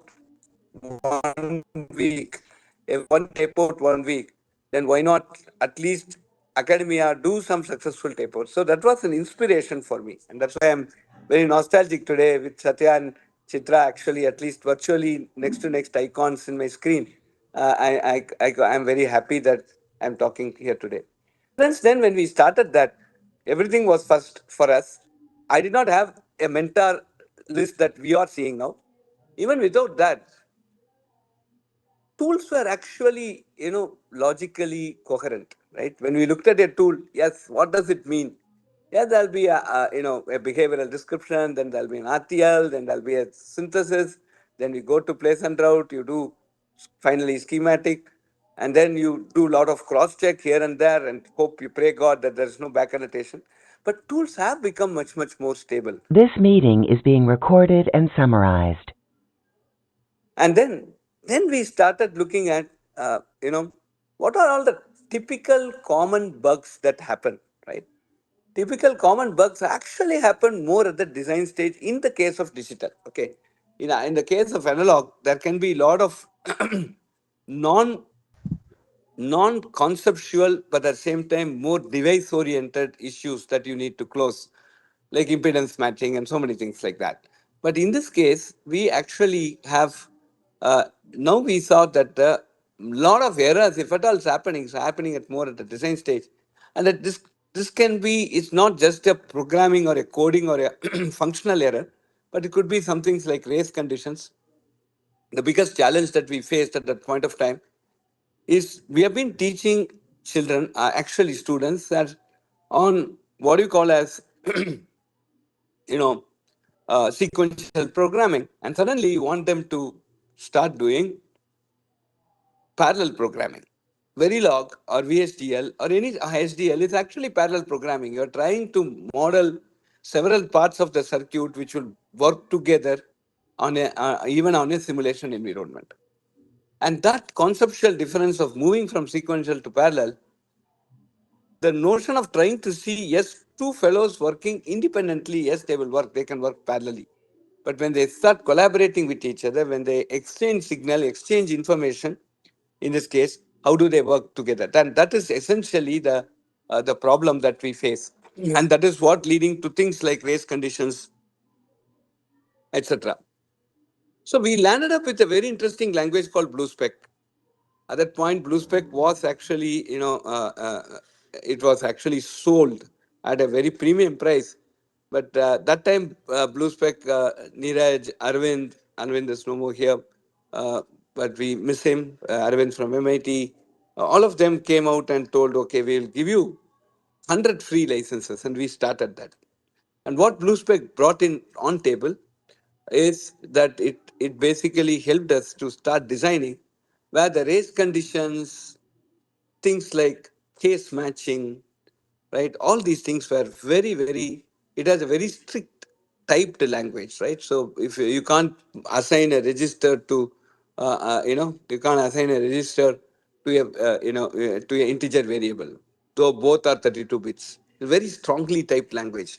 1 week, if one tape out 1 week, then why not at least academia do some successful tape outs? So that was an inspiration for me. And that's why I'm very nostalgic today with Satya and Chitra actually at least virtually next to next icons in my screen. I'm very happy that I'm talking here today. Friends, then when we started that, everything was first for us. I did not have a mentor list that we are seeing now. Even without that, tools were actually, logically coherent, right? When we looked at a tool, yes, what does it mean? Yeah, there'll be a behavioral description, then there'll be an RTL, then there'll be a synthesis, then we go to place and route, you do finally schematic, and then you do a lot of cross check here and there and hope you pray God that there's no back annotation. But tools have become much, much more stable. This meeting is being recorded and summarized. And then we started looking at, what are all the typical common bugs that happen, right? Typical common bugs actually happen more at the design stage in the case of digital. Okay, in the case of analog, there can be a lot of non non-conceptual, but at the same time more device-oriented issues that you need to close, like impedance matching and so many things like that. But in this case, we actually have now we saw that a lot of errors, if at all, is happening at more at the design stage, and that this can be, it's not just a programming or a coding or a functional error, but it could be some things like race conditions. The biggest challenge that we faced at that point of time is we have been teaching children, actually students, that on what you call as you know sequential programming, and suddenly you want them to start doing parallel programming. Verilog or VHDL or any HDL is actually parallel programming. You're trying to model several parts of the circuit which will work together on a even on a simulation environment. And that conceptual difference of moving from sequential to parallel, the notion of trying to see, yes, two fellows working independently, yes, they will work, they can work parallelly. But when they start collaborating with each other, when they exchange signal, exchange information, in this case, how do they work together? Then that is essentially the problem that we face. And that is what leading to things like race conditions, etc. So we landed up with a very interesting language called BlueSpec. At that point, BlueSpec was actually, it was actually sold at a very premium price. But that time, BlueSpec, Neeraj, Arvind is no more here, but we miss him, Arvind from MIT. All of them came out and told, okay, we'll give you 100 free licenses, and we started that. And what BlueSpec brought in on table is that it basically helped us to start designing where the race conditions, things like case matching, right? All these things were very, very, it has a very strict typed language, right? So if you can't assign a register to, you can't assign a register to to an integer variable, though both are 32 bits. A very strongly typed language.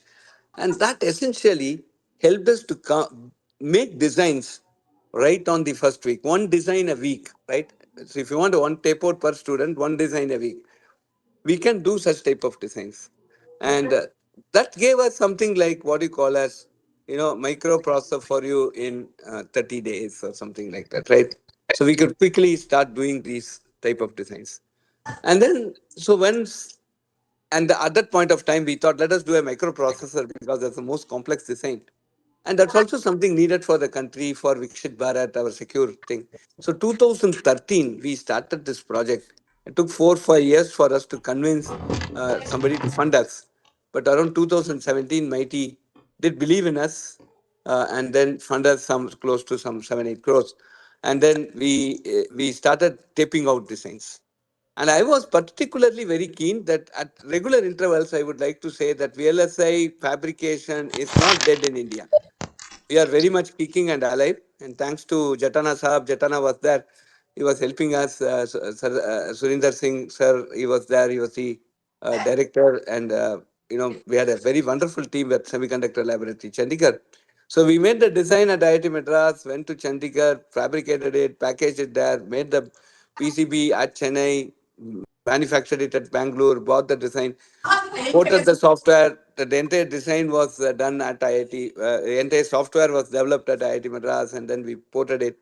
And that essentially helped us to make designs right on the first week. One design a week, right? So if you want one tape out per student, one design a week, we can do such type of designs. And that gave us something like what you call as, microprocessor for you in 30 days or something like that, right? So we could quickly start doing these type of designs. And then, so at that point of time, we thought, let us do a microprocessor because that's the most complex design. And that's also something needed for the country, for Vikshit Bharat, our secure thing. So 2013, we started this project. It took 4 or 5 years for us to convince somebody to fund us. But around 2017, Mighty did believe in us and then fund us some close to some 7, 8 crores. And then we started taping out designs. And I was particularly very keen that at regular intervals, I would like to say that VLSI fabrication is not dead in India. We are very much kicking and alive. And thanks to Jatana Saab, Jatana was there. He was helping us. Surinder Singh, sir, he was there. He was the director. And, we had a very wonderful team at Semiconductor Laboratory, Chandigarh. So we made the design at IIT Madras, went to Chandigarh, fabricated it, packaged it there, made the PCB at Chennai, manufactured it at Bangalore, bought the design, ported the software. The entire design was done at IIT. The entire software was developed at IIT Madras, and then we ported it.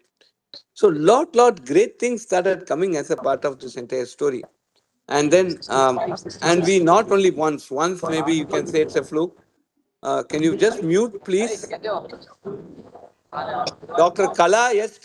So lot great things started coming as a part of this entire story. And then, and we not only once maybe you can say it's a fluke. Can you just mute, please? Dr. Kala, yes.